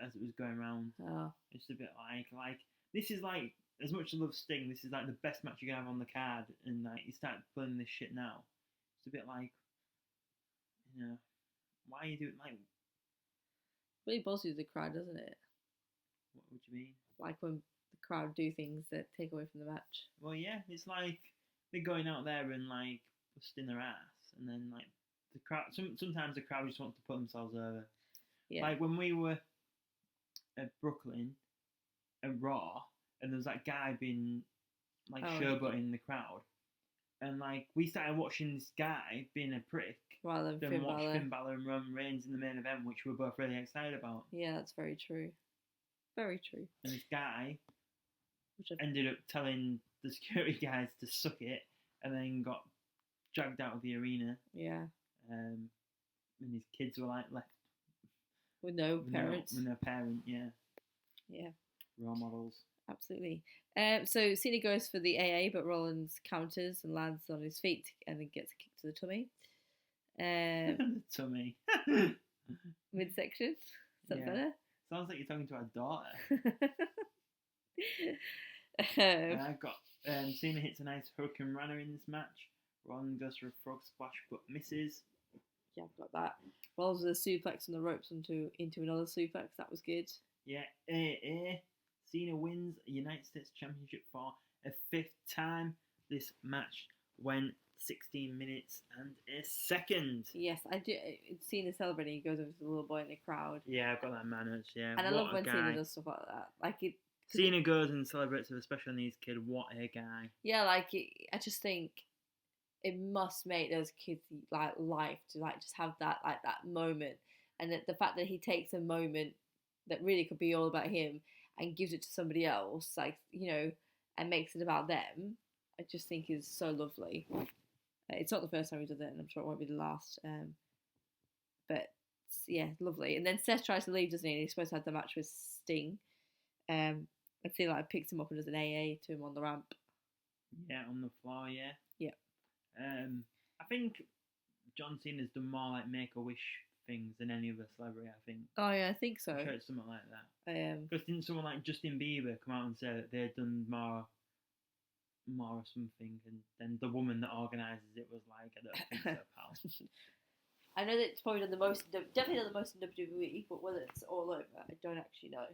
as it was going around. Oh. It's a bit like this is like, as much as I love Sting, this is like the best match you can have on the card, and like you start pulling this shit now. It's a bit like, you know, why are you doing like? Really bothers the crowd, doesn't it? What would you mean? Like when the crowd do things that take away from the match. Well, yeah, it's like they're going out there and like busting their ass, and then like the crowd. Sometimes the crowd just wants to put themselves over. Yeah. Like when we were at Brooklyn, at Raw, and there was that guy being like showboating the crowd, and like we started watching this guy being a prick, rather than Finn Balor and Roman Reigns in the main event, which we were both really excited about. Yeah, that's very true. Very true. And this guy ended up telling the security guys to suck it, and then got dragged out of the arena. Yeah. And his kids were like left with no parents. With no parent, yeah. Yeah. Role models. Absolutely. So Cena goes for the AA, but Rollins counters and lands on his feet and then gets kicked the tummy. The tummy. Midsection. Is that Yeah. better? Sounds like you're talking to our daughter. um, And I've got Cena hits a nice Hurricane Runner in this match. Rollins goes for a frog splash but misses. yeah, I've got that. Rolls with a suplex on the ropes into another suplex. That was good. Yeah, Cena wins a United States Championship for a 5th time. This match went 16 minutes and a second. Yes, I do. Cena celebrating. He goes over to the little boy in the crowd. Yeah, I've got that manners. Yeah, And I what love a when guy. Cena does stuff like that. Like it. Cena goes and celebrates with a special needs kid. What a guy. Yeah, like I just think it must make those kids like life to like just have that like that moment, and the fact that he takes a moment that really could be all about him and gives it to somebody else, like and makes it about them. I just think is so lovely. It's not the first time he does it, and I'm sure it won't be the last. But yeah, lovely. And then Seth tries to leave, doesn't he? And he's supposed to have the match with Sting. I feel like picks him up and does an AA to him on the ramp. Yeah, on the floor. Yeah. Yeah. I think John Cena's done more like Make-A-Wish things than any other celebrity. I think. Oh yeah, I think so. I'm sure it's something like that. Because didn't someone like Justin Bieber come out and say that they'd done more or something, and then the woman that organises it was like, I don't think so, pal. I know that it's probably done the most, definitely done the most in WWE, but whether it's all over, I don't actually know. I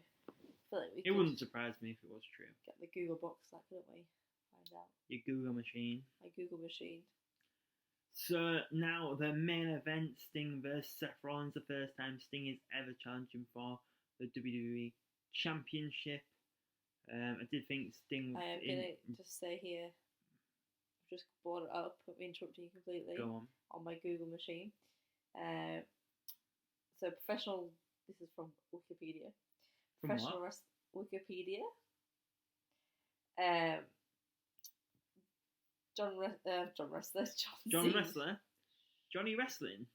feel like it wouldn't surprise me if it was true. Get the Google box, that couldn't we? Find out. Your Google machine. My Google machine. So now the main event, Sting versus Seth Rollins, the first time Sting is ever challenging for the WWE Championship. I did think Sting. I am gonna just say here. I've just brought it up. Put me interrupting you completely. Go on my Google machine. So professional. This is from Wikipedia. From professional what? Wikipedia. John Wrestler. John Wrestler. Johnny Wrestling.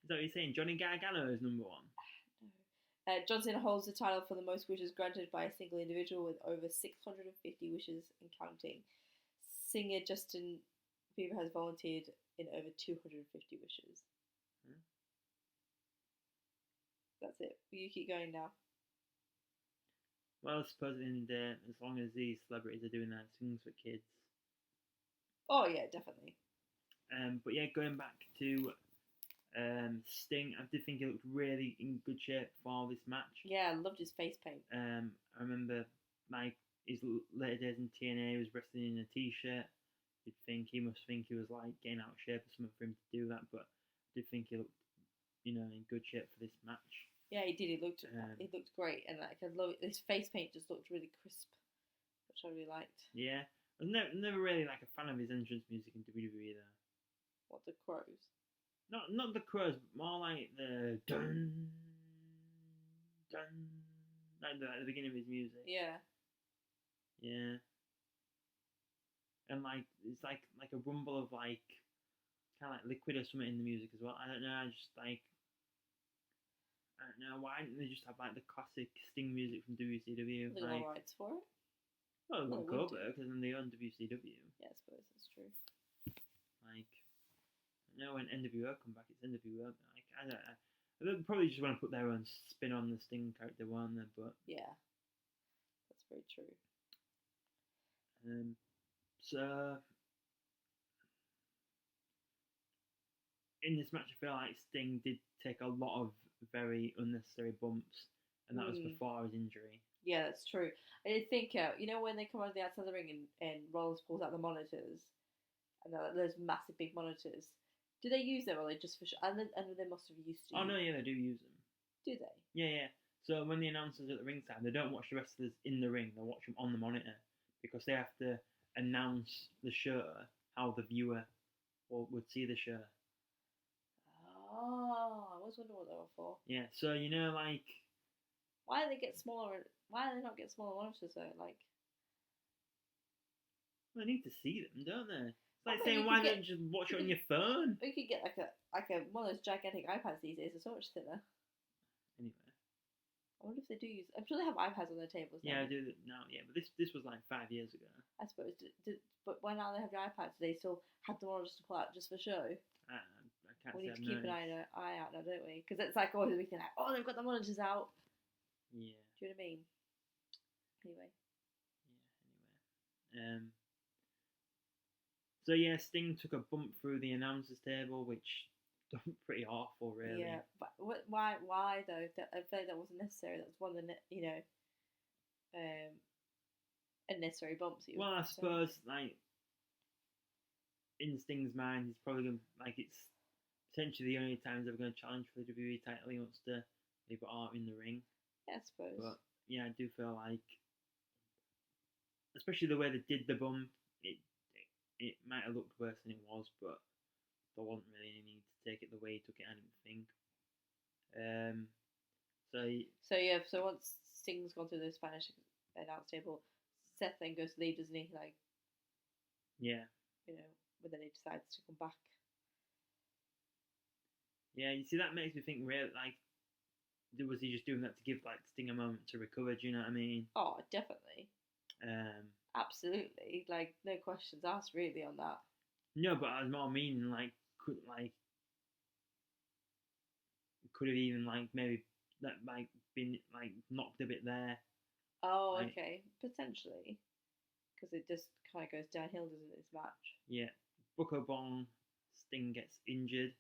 Is that what you're saying? Johnny Gargano is number one. John Cena holds the title for the most wishes granted by a single individual with over 650 wishes and counting. Singer Justin Bieber has volunteered in over 250 wishes. That's it. You keep going now. Well, I suppose in the as long as these celebrities are doing that, things for kids. Oh yeah, definitely. But yeah, going back to Sting, I did think he looked really in good shape for this match. Yeah, I loved his face paint. I remember like his later days in TNA, he was wrestling in a t-shirt. You'd think he must think he was like getting out of shape or something for him to do that, but I did think he looked, in good shape for this match. Yeah, he did. He looked great, and like I love his face paint just looked really crisp, which I really liked. Yeah, I was never really like a fan of his entrance music in WWE though. What, the Crows? Not the Crows, but more like the dun dun, like the beginning of his music. Yeah. Yeah. And like it's like a rumble of like kind of like liquid or something in the music as well. I don't know. I don't know. Why didn't they just have like the classic Sting music from WCW? They got rights for it. Well, they've got cover because then they own WCW. Yeah, I suppose that's true. Like, when NWO come back, it's NWO. Like, I don't know. They'll probably just want to put their own spin on the Sting character, won't they? But yeah, that's very true. So in this match, I feel like Sting did take a lot of very unnecessary bumps, and that was before his injury. Yeah, that's true. I did think, when they come out of the outside of the ring and Rollins pulls out the monitors, and those massive big monitors, do they use them or are they just for show? And they must have used to. Oh no, yeah, they do use them. Do they? Yeah. So when the announcers are at the ringside, they don't watch the wrestlers in the ring; they watch them on the monitor because they have to announce the show how the viewer would see the show. Oh, I was wondering what they were for. Yeah, so like. Why do they get smaller? Why do they not get smaller monitors though? Like, well, they need to see them, don't they? It's like saying, why don't you just watch it on your phone? You could get like a one of those gigantic iPads these days. They're so much thinner. Anyway, I wonder if they do use. I'm sure they have iPads on their tables now. Yeah, I do that now. Yeah, but this was like 5 years ago. I suppose. But why now they have the iPads? They still had them on just to pull out just for show. I can't We say need I've to keep an noticed. eye out now, don't we? Because it's like always we think like, oh, they've got the monitors out. Yeah. Do you know what I mean? Anyway. Yeah. Anyway. So yeah, Sting took a bump through the announcers table, which pretty awful, really. Yeah, but why though? I feel like that wasn't necessary. That was one of the unnecessary bumps. Well, I suppose like in Sting's mind, he's probably gonna like it's potentially the only time he's ever going to challenge for the WWE title. He wants to leave it all in the ring. Yeah, I suppose. But yeah, I do feel like, especially the way they did the bump, it might have looked worse than it was, but there wasn't really any need to take it the way he took it. I didn't think. So once Sting's gone through the Spanish announce table, Seth then goes to leave, doesn't he? Like, yeah, but then he decides to come back. Yeah, you see, that makes me think, really, like, was he just doing that to give like Sting a moment to recover? Do you know what I mean? Oh, definitely. Absolutely, like no questions asked really on that. No, but I was more meaning could have even maybe been knocked a bit there. Oh, okay, potentially, because it just kind of goes downhill, doesn't it? This match. Yeah, Booker Bong, Sting gets injured.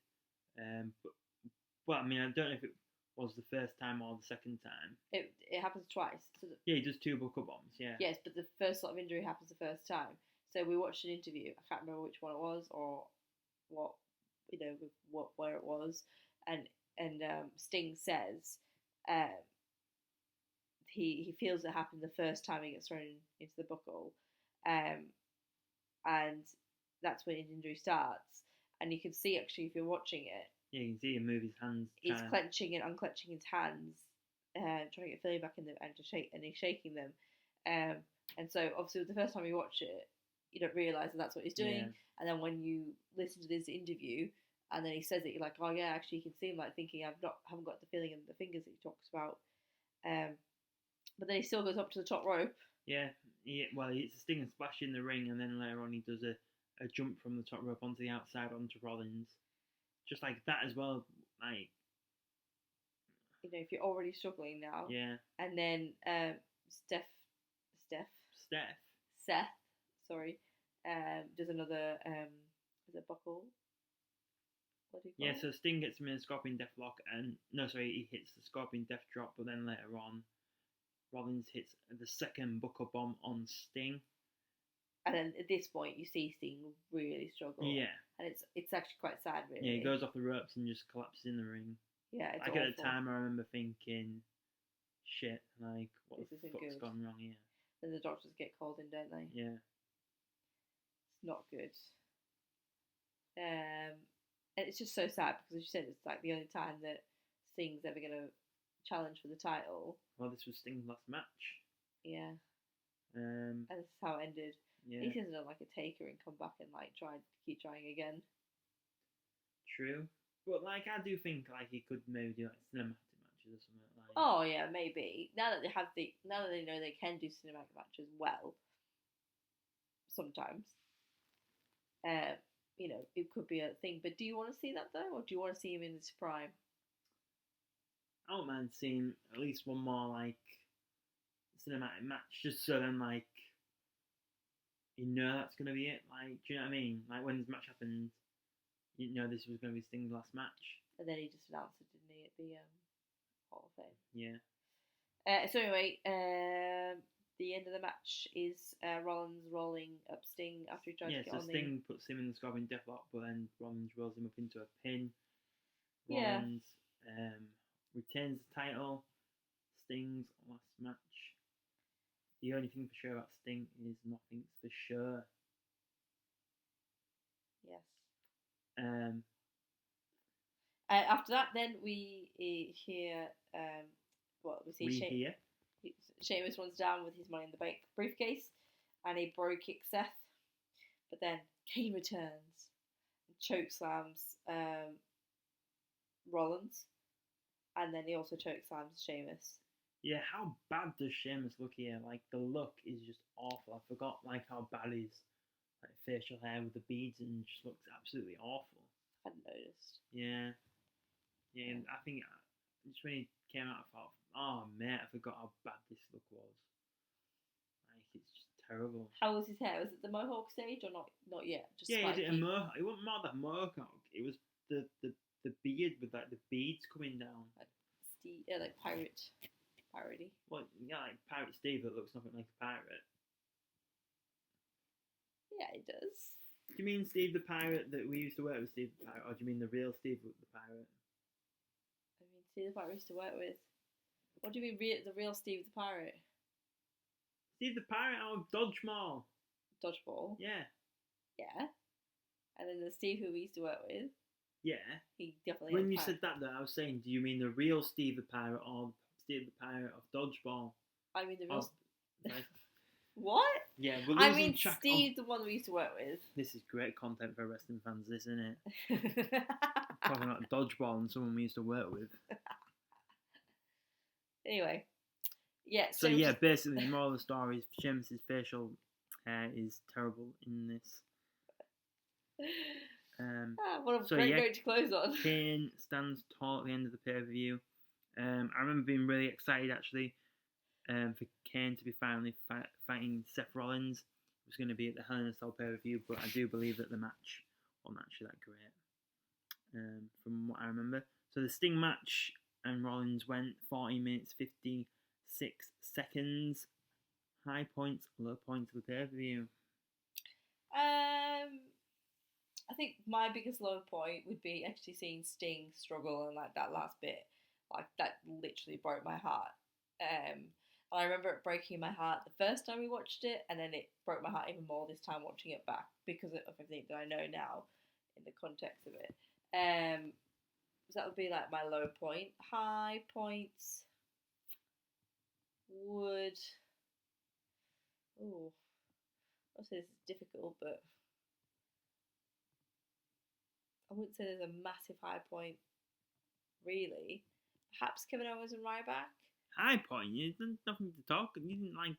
But I mean, I don't know if it was the first time or the second time. It happens twice. So yeah, he does 2 Booker bombs. Yeah. Yes, but the first sort of injury happens the first time. So we watched an interview. I can't remember which one it was or what where it was, and Sting says he feels it happened the first time he gets thrown into the buckle, and that's when his injury starts. And you can see actually if you're watching it. Yeah, you can see him move his hands. He's clenching and unclenching his hands, trying to get feeling back in them, and he's shaking them. And so obviously the first time you watch it, you don't realise that that's what he's doing. Yeah. And then when you listen to this interview, and then he says it, you're like, oh yeah, actually you can see him like thinking haven't got the feeling in the fingers that he talks about. But then he still goes up to the top rope. Yeah. Well, it's a Sting and splash in the ring, and then later on he does a jump from the top rope onto the outside onto Rollins. Just like that as well, like... if you're already struggling now. Yeah. And then Seth, does another, is it buckle? What do you call it? So Sting gets him in a Scorpion Death Lock, he hits the Scorpion Death Drop, but then later on, Rollins hits the second Booker Bomb on Sting. And then at this point, you see Sting really struggle. Yeah. And it's actually quite sad, really. Yeah, he goes off the ropes and just collapses in the ring. Yeah, it's awful. At the time, I remember thinking, shit, like, what the fuck's gone wrong here? Then the doctors get called in, don't they? Yeah. It's not good. And it's just so sad, because as you said, it's like the only time that Sting's ever going to challenge for the title. Well, this was Sting's last match. Yeah. And this is how it ended. Yeah. He could have done like a taker and come back and keep trying again. True, but I do think he could maybe do cinematic matches or something like. Oh yeah, maybe. Now that they know they can do cinematic matches well. Sometimes, it could be a thing. But do you want to see that though, or do you want to see him in his prime? I don't mind seeing at least one more cinematic match, just so then that's going to be it. Do you know what I mean? When this match happened, this was going to be Sting's last match. And then he just announced it, didn't he, at the Hall of Fame? Yeah. So anyway, the end of the match is Rollins rolling up Sting after he tries to get on the... Yeah, so Sting puts him in the Scorpion Deathlock, but then Rollins rolls him up into a pin. Rollins retains the title. Sting's last match. The only thing for sure about Sting is nothing's for sure. Yes. After that, then we hear Sheamus runs down with his Money in the Bank briefcase, and he bro kicks Seth, but then Kane returns and chokeslams Rollins, and then he also chokeslams Sheamus. Yeah, how bad does Sheamus look here? Like the look is just awful. I forgot like how bad his like facial hair with the beads and just looks absolutely awful. I hadn't noticed. Yeah, yeah. And I think just when he came out, I thought, oh mate, I forgot how bad this look was. Like it's just terrible. How was his hair? Was it the mohawk stage or not yet? Just Yeah, he did a spiky? mohawk. It wasn't more that mohawk. It was the beard with like the beads coming down. Like Steve, like parody. Well, yeah, like Pirate Steve that looks nothing like a pirate. Yeah, it does. Do you mean Steve the Pirate that we used to work with, Steve the Pirate, or do you mean the real Steve the Pirate? I mean, Steve the Pirate we used to work with. What do you mean, the real Steve the Pirate? Steve the Pirate out of Dodgemall. Dodgeball. Yeah. Yeah. And then the Steve who we used to work with. Yeah. He definitely. When you said that, though, I was saying, do you mean the real Steve the Pirate or Steve the Pirate of Dodgeball? I mean the real. Like, what? Yeah, we're I losing mean track Steve, of... the one we used to work with. This is great content for wrestling fans, this, isn't it? Talking about Dodgeball and someone we used to work with. Anyway. Yeah. So yeah, basically, the moral of the story is Sheamus' facial hair is terrible in this. What a great note to close on. Kane stands tall at the end of the pay-per-view. I remember being really excited actually for Kane to be finally fighting Seth Rollins. It was going to be at the Hell in a Cell pay-per-view, but I do believe that the match wasn't actually that great from what I remember. So the Sting match and Rollins went 40 minutes 56 seconds. High points, low points of the pay-per-view. I think my biggest low point would be actually seeing Sting struggle and like that last bit, like that literally broke my heart. I remember it breaking my heart the first time we watched it, and then it broke my heart even more this time watching it back because of everything that I know now in the context of it. So that would be like my low point. High points would. Oh, obviously this is difficult, but I wouldn't say there's a massive high point, really. Perhaps Kevin Owens and Ryback. High point? You did nothing to talk. You didn't like.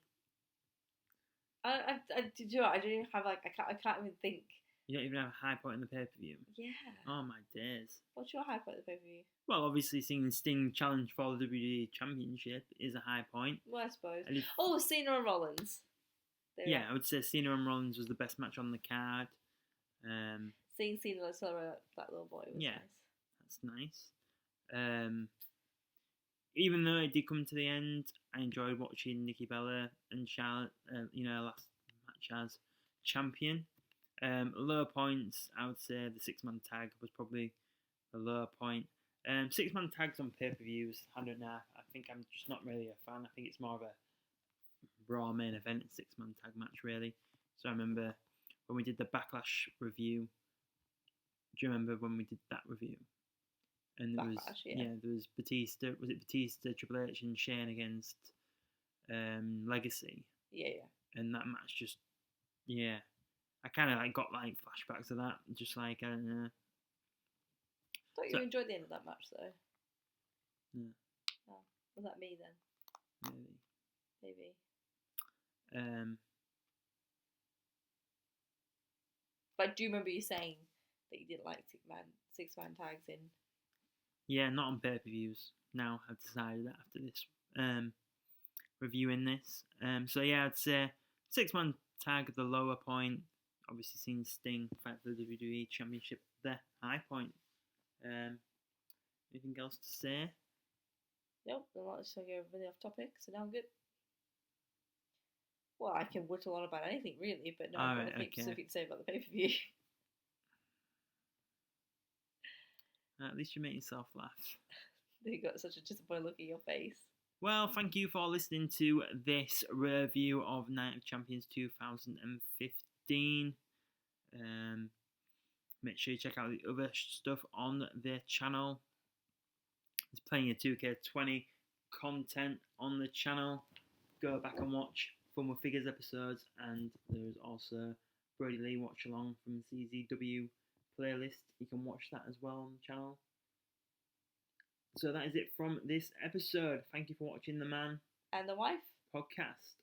Did you know what? I don't even have like I can't even think. You don't even have a high point in the pay per view. Yeah. Oh my days. What's your high point of the pay per view? Well, obviously seeing Sting challenge for the WWE Championship is a high point. Well, I suppose. Oh, Cena and Rollins. Yeah, I would say Cena and Rollins was the best match on the card. Seeing Cena celebrate that little boy was nice. That's nice. Even though it did come to the end, I enjoyed watching Nikki Bella and Charlotte, last match as champion. Lower points, I would say the 6-man tag was probably a lower point. 6-man tags on pay-per-views, I don't know. I think I'm just not really a fan. I think it's more of a Raw main event 6-man tag match, really. So I remember when we did the Backlash review. Do you remember when we did that review? And there there was Batista. Was it Batista, Triple H, and Shane against Legacy? Yeah. And that match just, I kind of like got like flashbacks of that. Just like I don't know. I thought you enjoyed the end of that match though. Yeah. Oh, was that me then? Maybe. But I do remember you saying that you didn't like 6-man tags in. Yeah, not on pay-per-views. Now I've decided that after this reviewing this. So yeah, I'd say 6-man tag the lower point. Obviously, seeing Sting fight for the WWE Championship, the high point. Anything else to say? Nope, I'm not just going to go really off topic, so now I'm good. Well, I can whittle on about anything really, but no, I've got nothing specific to say about the pay-per-view. At least you make yourself laugh. You got such a disappointed look at your face. Well, thank you for listening to this review of Night of Champions 2015. Make sure you check out the other stuff on the channel. There's plenty of 2K20 content on the channel. Go back and watch Fun with Figures episodes, and there's also Brody Lee Watch Along from CZW playlist. You can watch that as well on the channel. So that is it from this episode. Thank you for watching the Man And the wife. podcast.